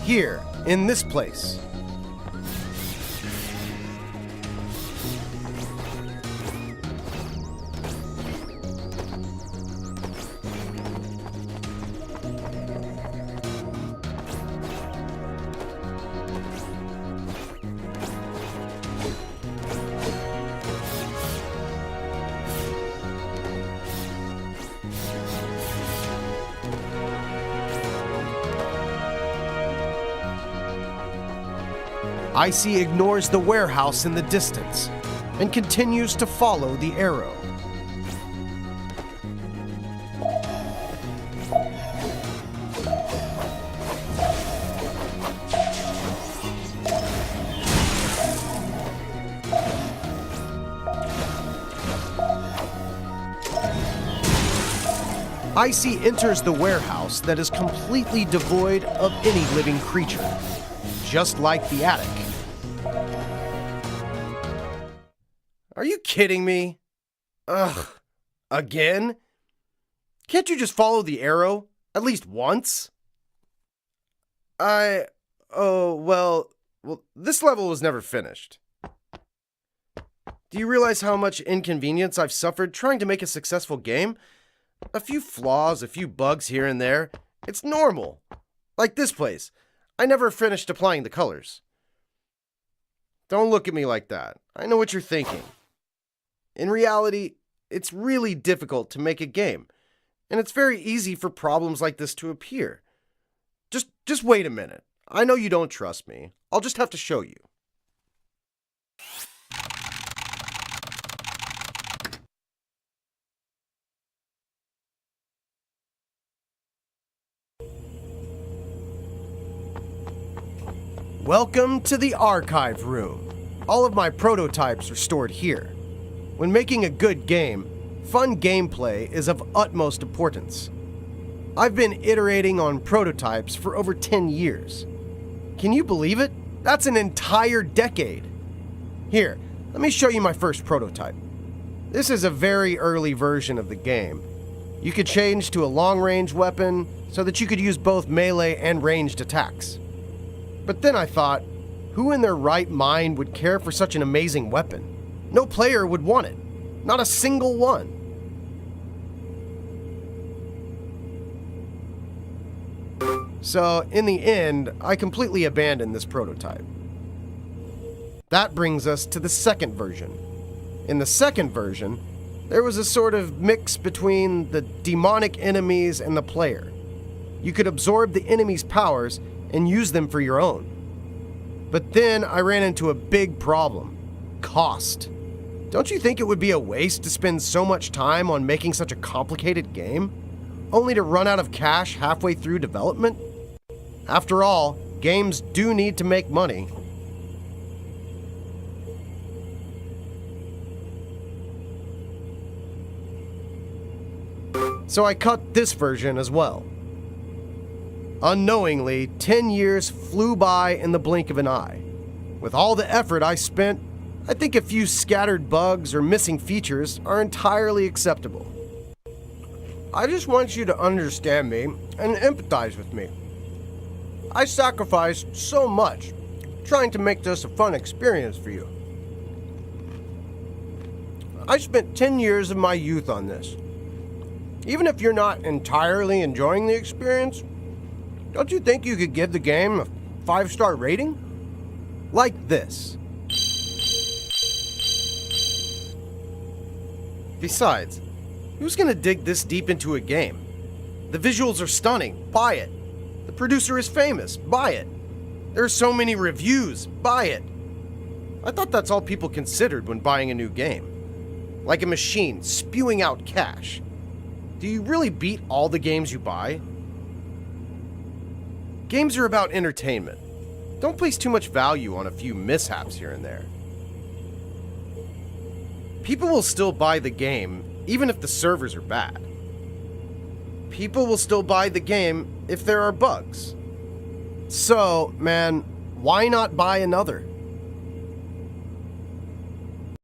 Here, in this place. ICEY ignores the warehouse in the distance and continues to follow the arrow. ICEY enters the warehouse that is completely devoid of any living creature, just like the attic. Are you kidding me? Ugh. Again? Can't you just follow the arrow? At least once? Well, this level was never finished. Do you realize how much inconvenience I've suffered trying to make a successful game? A few flaws, a few bugs here and there. It's normal. Like this place. I never finished applying the colors. Don't look at me like that. I know what you're thinking. In reality, it's really difficult to make a game, and it's very easy for problems like this to appear. Just wait a minute. I know you don't trust me. I'll just have to show you. Welcome to the archive room. All of my prototypes are stored here. When making a good game, fun gameplay is of utmost importance. I've been iterating on prototypes for over 10 years. Can you believe it? That's an entire decade. Here, let me show you my first prototype. This is a very early version of the game. You could change to a long-range weapon so that you could use both melee and ranged attacks. But then I thought, who in their right mind would care for such an amazing weapon? No player would want it. Not a single one. So, in the end, I completely abandoned this prototype. That brings us to the second version. In the second version, there was a sort of mix between the demonic enemies and the player. You could absorb the enemy's powers and use them for your own. But then I ran into a big problem: cost. Don't you think it would be a waste to spend so much time on making such a complicated game, only to run out of cash halfway through development? After all, games do need to make money. So I cut this version as well. Unknowingly, 10 years flew by in the blink of an eye. With all the effort I spent, I think a few scattered bugs or missing features are entirely acceptable. I just want you to understand me and empathize with me. I sacrificed so much trying to make this a fun experience for you. I spent 10 years of my youth on this. Even if you're not entirely enjoying the experience, don't you think you could give the game a 5-star rating? Like this. Besides, who's gonna dig this deep into a game? The visuals are stunning, buy it. The producer is famous, buy it. There are so many reviews, buy it. I thought that's all people considered when buying a new game. Like a machine spewing out cash. Do you really beat all the games you buy? Games are about entertainment. Don't place too much value on a few mishaps here and there. People will still buy the game, even if the servers are bad. People will still buy the game if there are bugs. So, man, why not buy another?